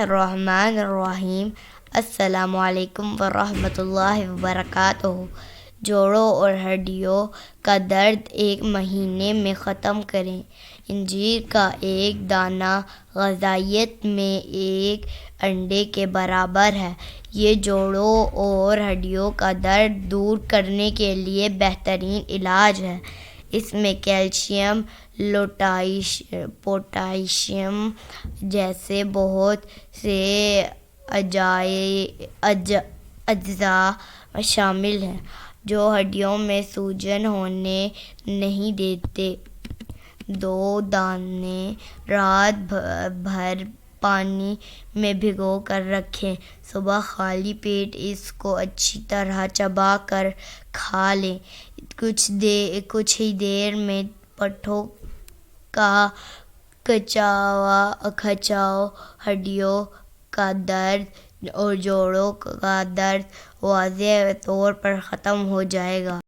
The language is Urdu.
الرحمن الرحیم۔ السلام علیکم ورحمۃ اللہ وبرکاتہ۔ جوڑوں اور ہڈیوں کا درد ایک مہینے میں ختم کریں۔ انجیر کا ایک دانہ غذائیت میں ایک انڈے کے برابر ہے۔ یہ جوڑوں اور ہڈیوں کا درد دور کرنے کے لیے بہترین علاج ہے۔ اس میں کیلشیم، پوٹاشیم جیسے بہت سے اجزاء شامل ہیں جو ہڈیوں میں سوجن ہونے نہیں دیتے۔ 2 دانے رات بھر پانی میں بھگو کر رکھیں۔ صبح خالی پیٹ اس کو اچھی طرح چبا کر کھا لیں۔ کچھ ہی دیر میں پٹھوں کا کھچاؤ، ہڈیوں کا درد اور جوڑوں کا درد واضح طور پر ختم ہو جائے گا۔